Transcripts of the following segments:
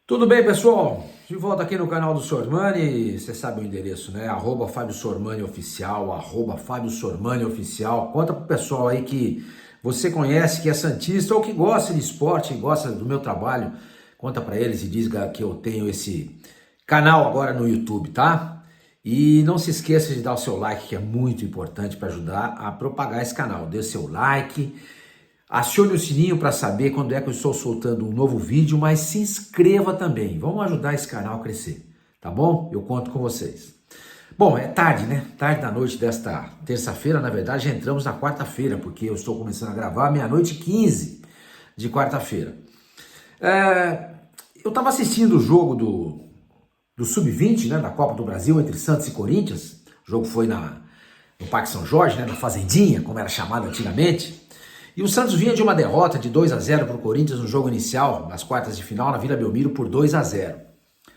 Tudo bem, pessoal? De volta aqui no canal do Sormani. Você sabe o endereço, né? @Fábio Sormani Oficial, @Fábio Sormani Oficial. Conta pro pessoal aí que você conhece, que é santista ou que gosta de esporte, gosta do meu trabalho. Conta pra eles e diz que eu tenho esse canal agora no YouTube, tá? E não se esqueça de dar o seu like, que é muito importante para ajudar a propagar esse canal. Dê seu like. Acione o sininho para saber quando é que eu estou soltando um novo vídeo, mas se inscreva também. Vamos ajudar esse canal a crescer, tá bom? Eu conto com vocês. Bom, é tarde, né? Tarde da noite desta terça-feira, na verdade já entramos na quarta-feira, porque eu estou começando a gravar meia-noite 15 de quarta-feira. Eu estava assistindo o jogo do Sub-20, né, da Copa do Brasil, entre Santos e Corinthians. O jogo foi no Parque São Jorge, né, na Fazendinha, como era chamado antigamente. E o Santos vinha de uma derrota de 2-0 para o Corinthians no jogo inicial, nas quartas de final, na Vila Belmiro, por 2-0. O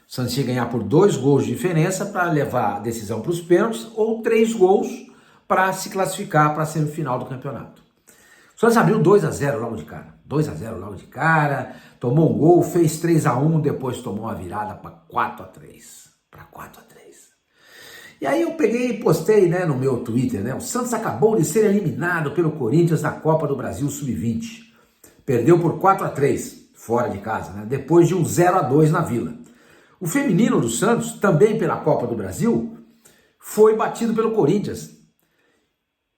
Santos ia ganhar por 2 gols de diferença para levar a decisão para os pênaltis ou 3 gols para se classificar para a semifinal do campeonato. O Santos abriu 2-0 logo de cara. 2-0 logo de cara, tomou um gol, fez 3-1, depois tomou uma virada para 4-3. Para 4-3. E aí eu peguei e postei, né, no meu Twitter, né? O Santos acabou de ser eliminado pelo Corinthians na Copa do Brasil Sub-20. Perdeu por 4-3, fora de casa, né? Depois de um 0-2 na Vila. O feminino do Santos, também pela Copa do Brasil, foi batido pelo Corinthians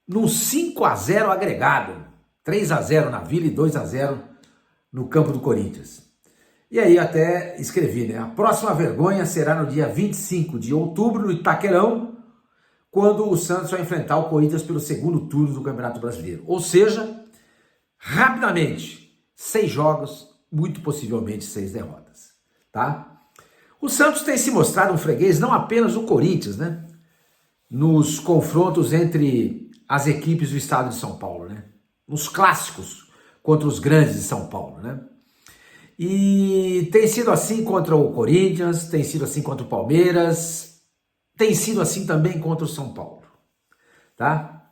num 5-0 agregado. 3-0 na Vila e 2-0 no campo do Corinthians. E aí até escrevi, né? A próxima vergonha será no dia 25 de outubro, no Itaquerão, quando o Santos vai enfrentar o Corinthians pelo segundo turno do Campeonato Brasileiro. Ou seja, rapidamente, 6 jogos, muito possivelmente 6 derrotas, tá? O Santos tem se mostrado um freguês não apenas do Corinthians, né? Nos confrontos entre as equipes do estado de São Paulo, né? Nos clássicos contra os grandes de São Paulo, né? E tem sido assim contra o Corinthians, tem sido assim contra o Palmeiras, tem sido assim também contra o São Paulo, tá?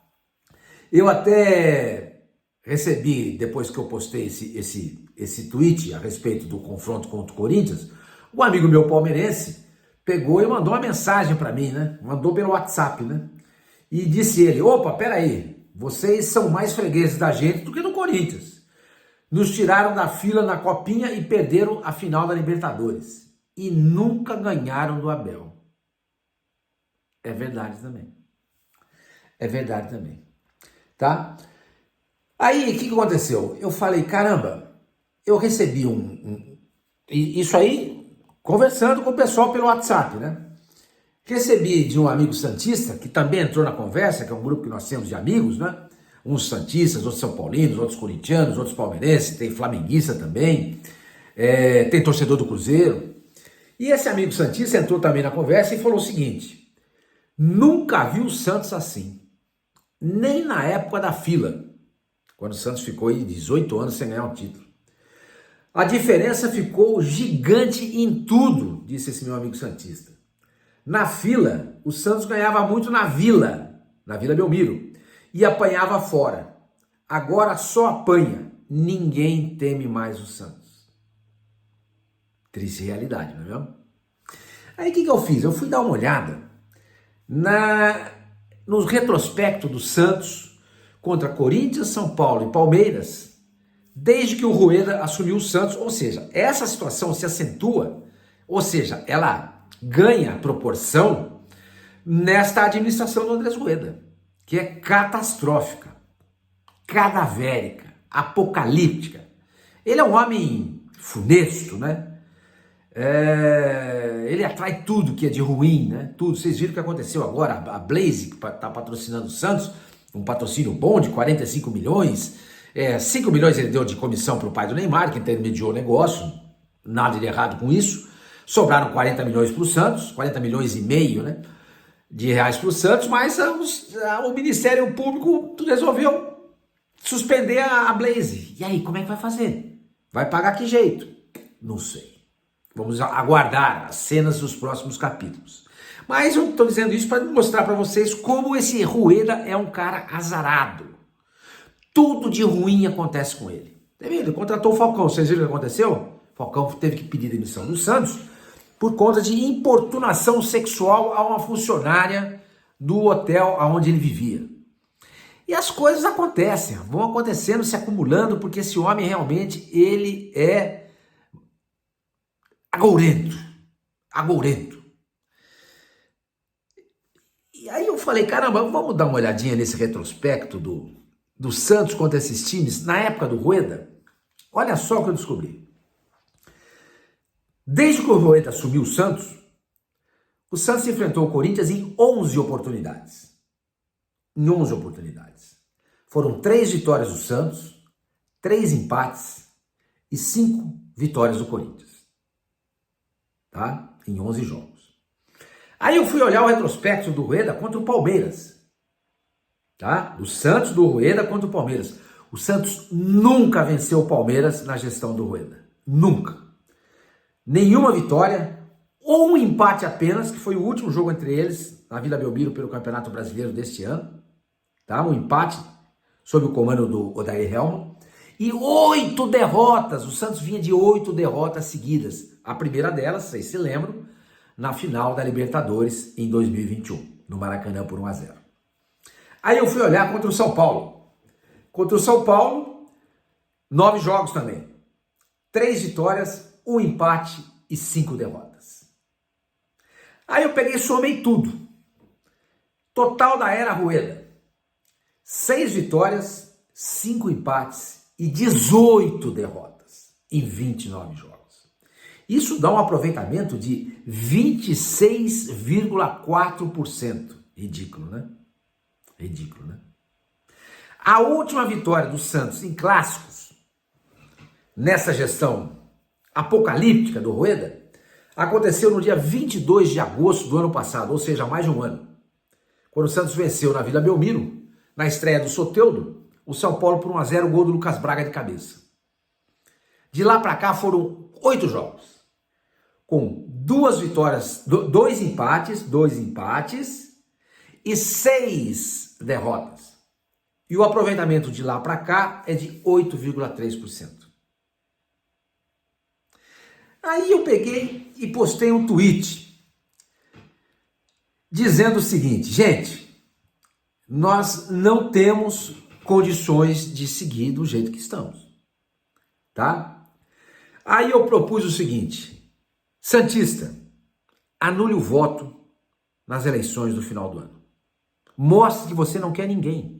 Eu até recebi, depois que eu postei esse tweet a respeito do confronto contra o Corinthians, um amigo meu palmeirense pegou e mandou uma mensagem para mim, né? Mandou pelo WhatsApp, né? E disse ele, opa, peraí, vocês são mais fregueses da gente do que do Corinthians. Nos tiraram da fila na Copinha e perderam a final da Libertadores. E nunca ganharam do Abel. É verdade também. É verdade também. Tá? Aí, o que aconteceu? Eu falei, caramba, eu recebi isso aí, conversando com o pessoal pelo WhatsApp, né? Recebi de um amigo santista, que também entrou na conversa, que é um grupo que nós temos de amigos, né? Uns santistas, outros são paulinos, outros corintianos, outros palmeirenses, tem flamenguista também, tem torcedor do Cruzeiro. E esse amigo santista entrou também na conversa e falou o seguinte, nunca vi o Santos assim, nem na época da fila, quando o Santos ficou aí 18 anos sem ganhar um título. A diferença ficou gigante em tudo, disse esse meu amigo santista. Na fila, o Santos ganhava muito na Vila Belmiro, e apanhava fora. Agora só apanha. Ninguém teme mais o Santos. Triste realidade, não é mesmo? Aí o que eu fiz? Eu fui dar uma olhada no retrospecto do Santos contra Corinthians, São Paulo e Palmeiras, desde que o Rueda assumiu o Santos. Ou seja, essa situação se acentua, ou seja, ela ganha proporção nesta administração do Andrés Rueda, que é catastrófica, cadavérica, apocalíptica. Ele é um homem funesto, né? Ele atrai tudo que é de ruim, né? Tudo. Vocês viram o que aconteceu agora? A Blaze, que está patrocinando o Santos, um patrocínio bom de 45 milhões. 5 milhões ele deu de comissão para o pai do Neymar, que intermediou o negócio. Nada de errado com isso. Sobraram 40 milhões para o Santos, 40 milhões e meio, né? De reais para o Santos, mas o Ministério Público resolveu suspender a Blaze. E aí, como é que vai fazer? Vai pagar que jeito? Não sei. Vamos aguardar as cenas dos próximos capítulos. Mas eu estou dizendo isso para mostrar para vocês como esse Rueda é um cara azarado. Tudo de ruim acontece com ele. Ele contratou o Falcão, vocês viram o que aconteceu? Falcão teve que pedir demissão do Santos por conta de importunação sexual a uma funcionária do hotel onde ele vivia. E as coisas acontecem, vão acontecendo, se acumulando, porque esse homem realmente, ele é agourento. E aí eu falei, caramba, vamos dar uma olhadinha nesse retrospecto do Santos contra esses times na época do Rueda. Olha só o que eu descobri. Desde que o Rueda assumiu o Santos enfrentou o Corinthians em 11 oportunidades. Foram 3 vitórias do Santos, 3 empates e 5 vitórias do Corinthians. Tá? Em 11 jogos. Aí eu fui olhar o retrospecto do Rueda contra o Palmeiras. Tá? Do Santos, do Rueda contra o Palmeiras. O Santos nunca venceu o Palmeiras na gestão do Rueda. Nunca. Nenhuma vitória, ou um empate apenas, que foi o último jogo entre eles, na Vila Belmiro, pelo Campeonato Brasileiro deste ano. Tá? Um empate sob o comando do Odair Hellmann. E 8 derrotas. O Santos vinha de 8 derrotas seguidas. A primeira delas, vocês se lembram, na final da Libertadores em 2021, no Maracanã por 1-0. Aí eu fui olhar contra o São Paulo. Contra o São Paulo, 9 jogos também. 3 vitórias, 1 empate e 5 derrotas. Aí eu peguei e somei tudo. Total da era Rueda. 6 vitórias, 5 empates e 18 derrotas em 29 jogos. Isso dá um aproveitamento de 26,4%. Ridículo, né? Ridículo, né? A última vitória do Santos em clássicos, nessa gestão apocalíptica do Rueda, aconteceu no dia 22 de agosto do ano passado, ou seja, há mais de um ano. Quando o Santos venceu na Vila Belmiro, na estreia do Soteldo, o São Paulo por 1-0, o gol do Lucas Braga de cabeça. De lá para cá foram 8 jogos, com 2 vitórias, 2 empates e 6 derrotas. E o aproveitamento de lá para cá é de 8,3%. Aí eu peguei e postei um tweet dizendo o seguinte: gente, nós não temos condições de seguir do jeito que estamos, tá? Aí eu propus o seguinte: santista, anule o voto nas eleições do final do ano. Mostre que você não quer ninguém.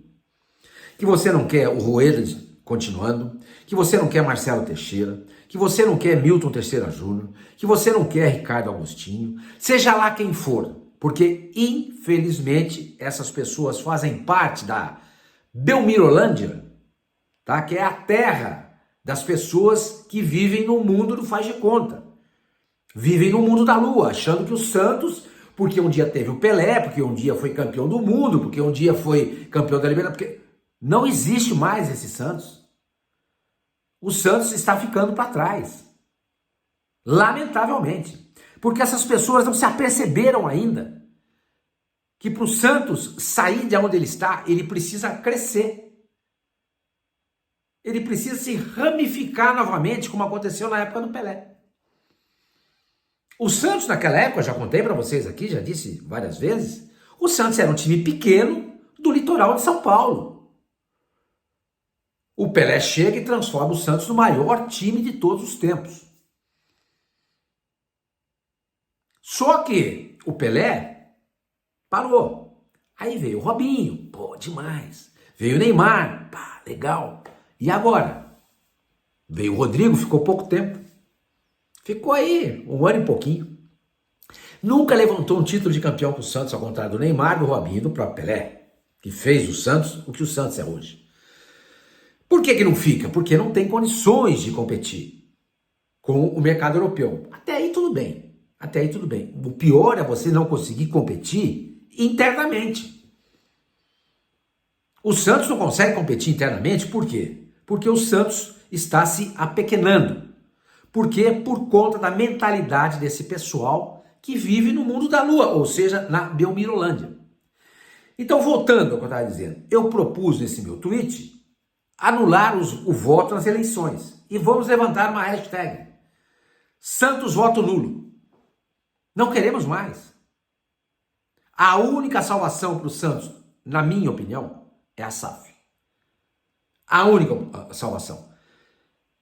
Que você não quer o Rueda continuando, que você não quer Marcelo Teixeira, que você não quer Milton Teixeira Júnior, que você não quer Ricardo Agostinho, seja lá quem for, porque infelizmente essas pessoas fazem parte da Belmirolândia, tá? Que é a terra das pessoas que vivem no mundo do faz de conta. Vivem no mundo da lua, achando que o Santos, porque um dia teve o Pelé, porque um dia foi campeão do mundo, porque um dia foi campeão da Libertadores, porque não existe mais esse Santos. O Santos está ficando para trás. Lamentavelmente. Porque essas pessoas não se aperceberam ainda que para o Santos sair de onde ele está, ele precisa crescer. Ele precisa se ramificar novamente, como aconteceu na época do Pelé. O Santos naquela época, já contei para vocês aqui, já disse várias vezes, o Santos era um time pequeno do litoral de São Paulo. O Pelé chega e transforma o Santos no maior time de todos os tempos. Só que o Pelé parou. Aí veio o Robinho, pô, demais. Veio o Neymar, pá, legal. E agora? Veio o Rodrigo, ficou pouco tempo. Ficou aí 1 ano e pouquinho. Nunca levantou um título de campeão com o Santos, ao contrário do Neymar, do Robinho e do próprio Pelé, que fez o Santos o que o Santos é hoje. Por que não fica? Porque não tem condições de competir com o mercado europeu. Até aí tudo bem. O pior é você não conseguir competir internamente. O Santos não consegue competir internamente, por quê? Porque o Santos está se apequenando. Por quê? Por conta da mentalidade desse pessoal que vive no mundo da lua, ou seja, na Belmirolândia. Então, voltando ao que eu estava dizendo, eu propus nesse meu tweet anular o voto nas eleições. E vamos levantar uma hashtag. Santos, voto nulo. Não queremos mais. A única salvação para o Santos, na minha opinião, é a SAF. A única salvação.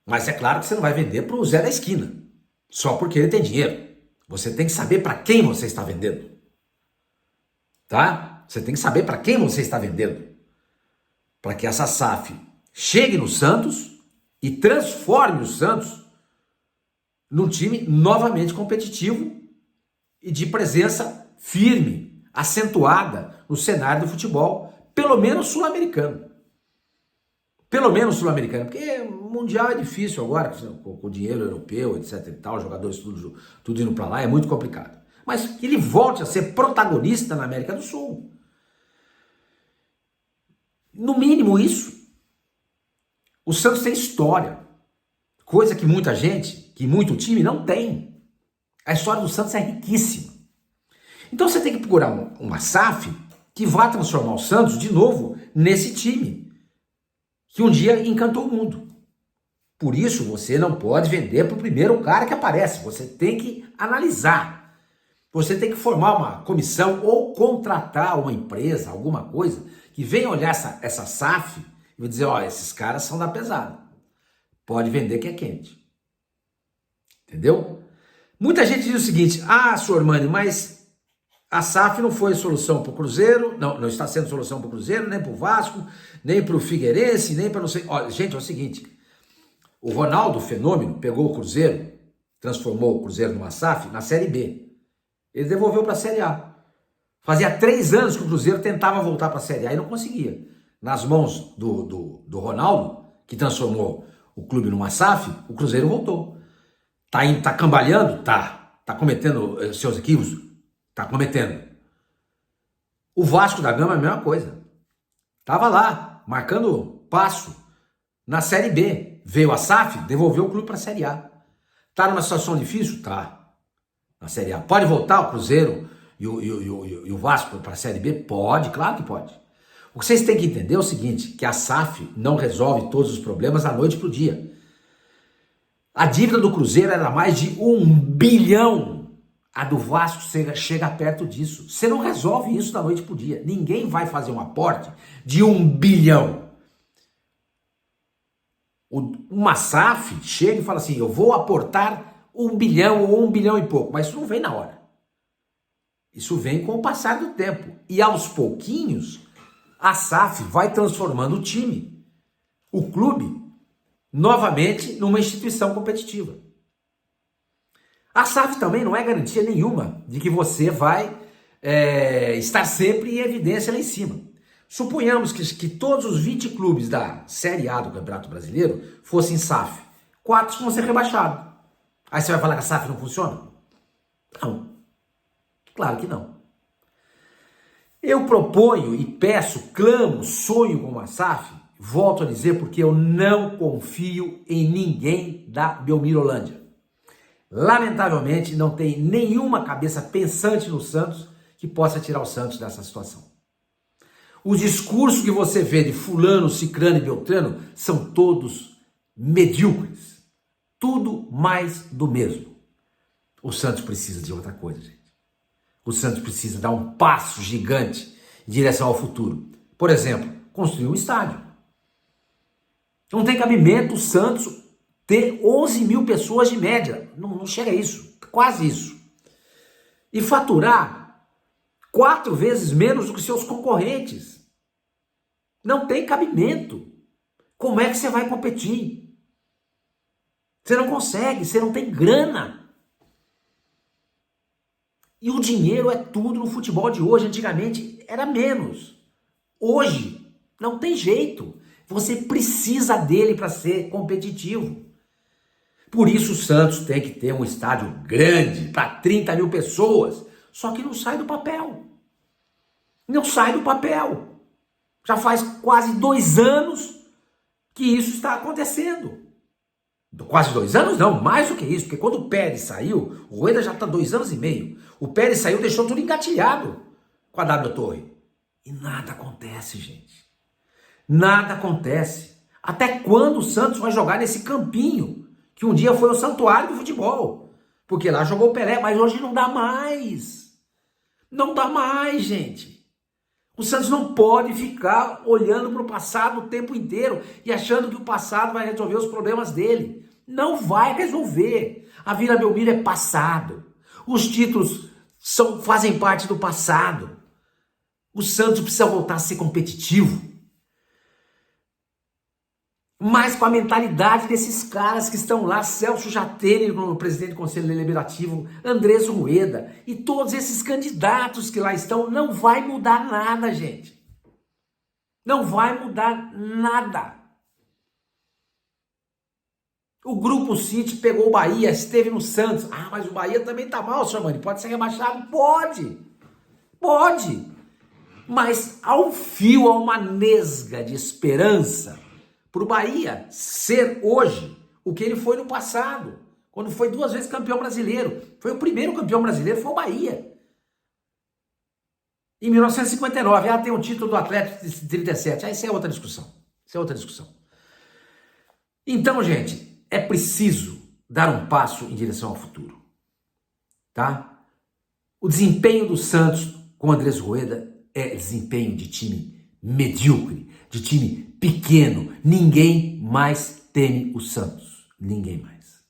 Mas é claro que você não vai vender para o Zé da esquina, só porque ele tem dinheiro. Você tem que saber para quem você está vendendo. Tá? Você tem que saber para quem você está vendendo. Para que essa SAF chegue no Santos e transforme o Santos num time novamente competitivo e de presença firme, acentuada no cenário do futebol, pelo menos sul-americano. Pelo menos sul-americano, porque o Mundial é difícil agora, com o dinheiro europeu, etc e tal, jogadores tudo indo para lá, é muito complicado. Mas que ele volte a ser protagonista na América do Sul. No mínimo isso. O Santos tem história, coisa que muita gente, que muito time não tem. A história do Santos é riquíssima. Então você tem que procurar uma SAF que vá transformar o Santos de novo nesse time que um dia encantou o mundo. Por isso você não pode vender para o primeiro cara que aparece. Você tem que analisar. Você tem que formar uma comissão ou contratar uma empresa, alguma coisa, que venha olhar essa SAF e vai dizer, ó, esses caras são da pesada. Pode vender que é quente. Entendeu? Muita gente diz o seguinte, senhor Armani, mas a SAF não foi solução para o Cruzeiro, não está sendo solução para o Cruzeiro, nem para o Vasco, nem para o Figueirense, nem para não sei... Ó, gente, é o seguinte, o Ronaldo Fenômeno pegou o Cruzeiro, transformou o Cruzeiro numa SAF na Série B. Ele devolveu para a Série A. Fazia 3 anos que o Cruzeiro tentava voltar para a Série A e não conseguia. Nas mãos do Ronaldo, que transformou o clube numa SAF, o Cruzeiro voltou. Tá cambaleando? Tá cometendo seus equívocos? Tá cometendo. O Vasco da Gama é a mesma coisa. Tava lá, marcando passo na Série B. Veio a SAF, devolveu o clube para a Série A. Tá numa situação difícil? Tá. Na Série A. Pode voltar o Cruzeiro e o Vasco para a Série B? Pode, claro que pode. O que vocês têm que entender é o seguinte, que a SAF não resolve todos os problemas da noite para o dia. A dívida do Cruzeiro era mais de 1 bilhão. A do Vasco chega perto disso. Você não resolve isso da noite para o dia. Ninguém vai fazer um aporte de 1 bilhão. Uma SAF chega e fala assim, eu vou aportar 1 bilhão ou 1 bilhão e pouco. Mas isso não vem na hora. Isso vem com o passar do tempo. E aos pouquinhos, a SAF vai transformando o time, o clube, novamente numa instituição competitiva. A SAF também não é garantia nenhuma de que você vai estar sempre em evidência lá em cima. Suponhamos que todos os 20 clubes da Série A do Campeonato Brasileiro fossem SAF. 4 vão ser rebaixados. Aí você vai falar que a SAF não funciona? Não. Claro que não. Eu proponho e peço, clamo, sonho com uma SAF, volto a dizer porque eu não confio em ninguém da Belmirolândia. Lamentavelmente não tem nenhuma cabeça pensante no Santos que possa tirar o Santos dessa situação. O discurso que você vê de fulano, cicrano e beltrano são todos medíocres. Tudo mais do mesmo. O Santos precisa de outra coisa, gente. O Santos precisa dar um passo gigante em direção ao futuro. Por exemplo, construir um estádio. Não tem cabimento o Santos ter 11 mil pessoas de média. Não chega a isso. Quase isso. E faturar 4 vezes menos do que seus concorrentes. Não tem cabimento. Como é que você vai competir? Você não consegue, você não tem grana. E o dinheiro é tudo no futebol de hoje. Antigamente era menos. Hoje não tem jeito. Você precisa dele para ser competitivo. Por isso o Santos tem que ter um estádio grande para 30 mil pessoas. Só que não sai do papel. Não sai do papel. Já faz quase 2 anos que isso está acontecendo. Quase 2 anos não, mais do que isso. Porque quando o Pérez saiu, o Rueda já está 2 anos e meio. O Pérez saiu, deixou tudo engatilhado com a W Torre. E nada acontece, gente. Nada acontece. Até quando o Santos vai jogar nesse campinho que um dia foi o santuário do futebol? Porque lá jogou o Pelé, mas hoje não dá mais. Não dá mais, gente. O Santos não pode ficar olhando para o passado o tempo inteiro e achando que o passado vai resolver os problemas dele. Não vai resolver. A Vila Belmiro é passado. Os títulos fazem parte do passado. O Santos precisa voltar a ser competitivo. Mas com a mentalidade desses caras que estão lá, Celso Jatene como presidente do Conselho Deliberativo, Andrés Rueda e todos esses candidatos que lá estão, não vai mudar nada, gente. Não vai mudar nada. O Grupo City pegou o Bahia, esteve no Santos. Ah, mas o Bahia também tá mal, senhor Mani. Pode ser rebaixado? Pode. Pode. Mas há um fio, há uma nesga de esperança para o Bahia ser hoje o que ele foi no passado, quando foi 2 vezes campeão brasileiro. Foi o primeiro campeão brasileiro, foi o Bahia. Em 1959, tem o título do Atlético de 37. Isso é outra discussão. Isso é outra discussão. Então, gente, é preciso dar um passo em direção ao futuro. Tá? O desempenho do Santos com Andrés Rueda é desempenho de time medíocre, de time pequeno. Ninguém mais teme o Santos. Ninguém mais.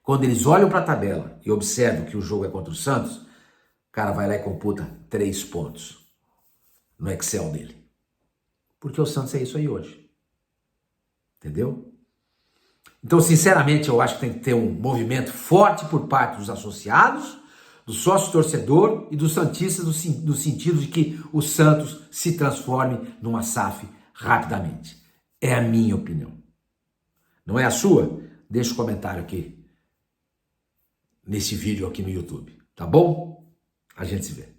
Quando eles olham para a tabela e observam que o jogo é contra o Santos, o cara vai lá e computa 3 pontos no Excel dele. Porque o Santos é isso aí hoje. Entendeu? Então, sinceramente, eu acho que tem que ter um movimento forte por parte dos associados, do sócio-torcedor e dos santistas no sentido de que o Santos se transforme numa SAF rapidamente. É a minha opinião. Não é a sua? Deixa um comentário aqui nesse vídeo aqui no YouTube, tá bom? A gente se vê.